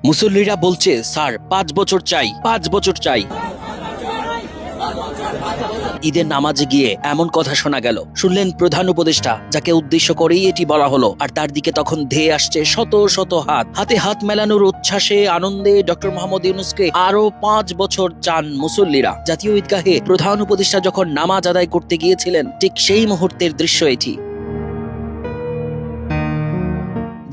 মুসল্লিরা বলছে, স্যার 5 বছর চাই, 5 বছর চাই। ঈদের নামাজে গিয়ে এমন কথা শোনা গেল। শুনলেন প্রধান উপদেষ্টা, যাকে উদ্দেশ্য করেই এটি বলা হলো, আর তার দিকে তখন ধেয়ে আসছে শত শত হাত। হাতে হাত মেলানোর উচ্ছ্বাসে আনন্দে ডক্টর মোহাম্মদ ইউনূসকে আরো 5 বছর চান মুসল্লিরা। জাতীয় ঈদগাহে প্রধান উপদেষ্টা যখন নামাজ আদায় করতে গিয়েছিলেন, ঠিক সেই মুহূর্তের দৃশ্য এটি।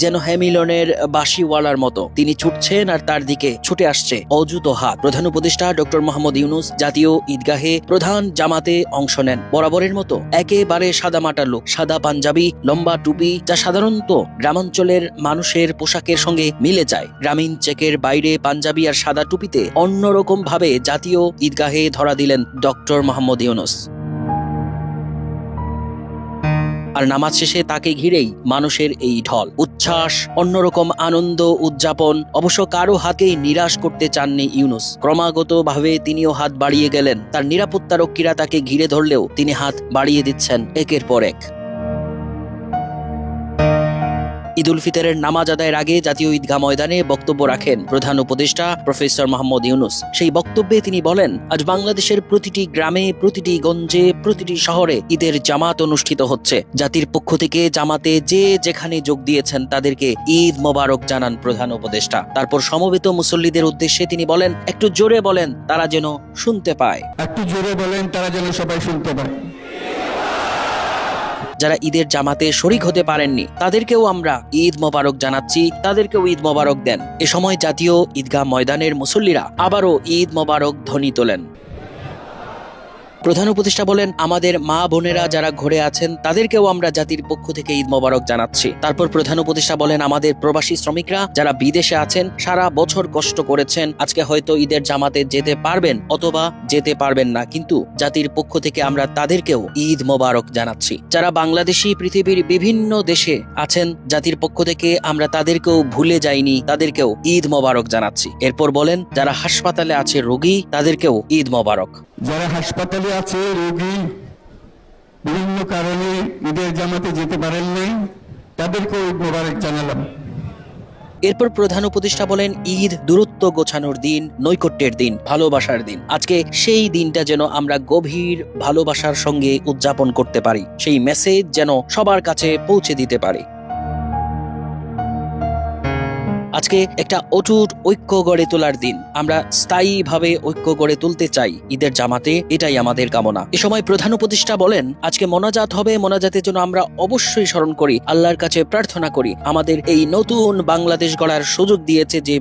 যেন হ্যামিলনের বাঁশিওয়ালার মতো তিনি ছুটছেন আর তার দিকে ছুটে আসছে অযুত হাত। প্রধান উপদেষ্টা ডক্টর মোহাম্মদ ইউনূস জাতীয় ঈদগাহে প্রধান জামাতে অংশ নেন। বরাবরের মতো একেবারে সাদামাটা লোক, সাদা পাঞ্জাবি, লম্বা টুপি, যা সাধারণত গ্রামাঞ্চলের মানুষের পোশাকের সঙ্গে মিলে যায়। গ্রামীণ চেকের বাইরে পাঞ্জাবি আর সাদা টুপিতে অন্যরকম ভাবে জাতীয় ঈদগাহে ধরা দিলেন ডক্টর মোহাম্মদ ইউনূস। আর নামাজ শেষে তাকে ঘিরেই মানুষের এই ঢল, উচ্ছ্বাস, অন্যরকম আনন্দ উদযাপন। অবশ্য কারো হাতেই নিরাশ করতে চাননি ইউনূস। ক্রমাগতভাবে তিনিও হাত বাড়িয়ে গেলেন। তার নিরাপত্তারক্ষীরা তাকে ঘিরে ধরলেও তিনি হাত বাড়িয়ে দিচ্ছেন একের পর এক। ঈদ উল ফিতরের নামাজ আদায়ের আগে জাতীয় ঈদগাহ ময়দানে বক্তব্য রাখেন প্রধান উপদেষ্টা প্রফেসর মোহাম্মদ ইউনূস। সেই বক্তব্যে তিনি বলেন, আজ বাংলাদেশের প্রতিটি গ্রামে, প্রতিটি গঞ্জে, প্রতিটি শহরে ঈদের জামাত অনুষ্ঠিত হচ্ছে। জাতির পক্ষ থেকে জামাতে যে যেখানে যোগ দিয়েছেন তাদেরকে ঈদ মোবারক জানান প্রধান উপদেষ্টা। তারপর সমবেত মুসল্লিদের উদ্দেশ্যে তিনি বলেন, একটু জোরে বলেন তারা যেন শুনতে পায়। একটু জোরে বলেন তারা যেন সবাই শুনতে পায়। যারা ঈদের জামাতে শরীক হতে পারেননি তাদেরকেও আমরা ঈদ মোবারক জানাচ্ছি, তাদেরকেও ঈদ মোবারক দেন। এ সময় জাতীয় ঈদগাহ ময়দানের মুসল্লিরা আবারও ঈদ মোবারক ধ্বনি তোলেন। প্রধান উপদেষ্টা বলেন, আমাদের মা বোনেরা যারা ঘরে আছেন তাদেরকেও আমরা জাতির পক্ষ থেকে ঈদ মোবারক জানাচ্ছি। তারপর প্রধান উপদেষ্টা বলেন, আমাদের প্রবাসী শ্রমিকরা যারা বিদেশে আছেন, সারা বছর কষ্ট করেছেন, আজকে হয়তো ঈদের জামাতে যেতে পারবেন অথবা যেতে পারবেন না, কিন্তু জাতির পক্ষ থেকে আমরা তাদেরকেও ঈদ মোবারক জানাচ্ছি। যারা বাংলাদেশি পৃথিবীর বিভিন্ন দেশে আছেন, জাতির পক্ষ থেকে আমরা তাদেরকেও ভুলে যাইনি, তাদেরকেও ঈদ মোবারক জানাচ্ছি। এরপর বলেন, যারা হাসপাতালে আছে রোগী, তাদেরকেও ঈদ মোবারক। যারা হাসপাতালে আছে রোগী, বিভিন্ন কারণে ঈদের জামাতে যেতে পারেন নাই, তাদেরকেও ঈদ মোবারক জানালাম। এরপর প্রধান উপদেষ্টা বলেন, ঈদ দূরত্ব গোছানোর দিন, নৈকট্যের দিন, ভালোবাসার দিন। আজকে সেই দিনটা যেন আমরা গভীর ভালোবাসার সঙ্গে উদযাপন করতে পারি, সেই মেসেজ যেন সবার কাছে পৌঁছে দিতে পারি। আজকে একটা অটুট ঐক্য গড়ে তোলার দিন। আমরা স্থায়ীভাবে ঐক্য গড়ে তুলতে চাই ঈদের জামাতে, এটাই আমাদের কামনা। এ সময় প্রধান উপদেষ্টা বলেন, আজকে মোনাজাত হবে, মোনাজাতের জন্য আমরা অবশ্যই স্মরণ করি, আল্লাহর কাছে প্রার্থনা করি, আমাদের এই নতুন বাংলাদেশ গড়ার সুযোগ দিয়েছে যে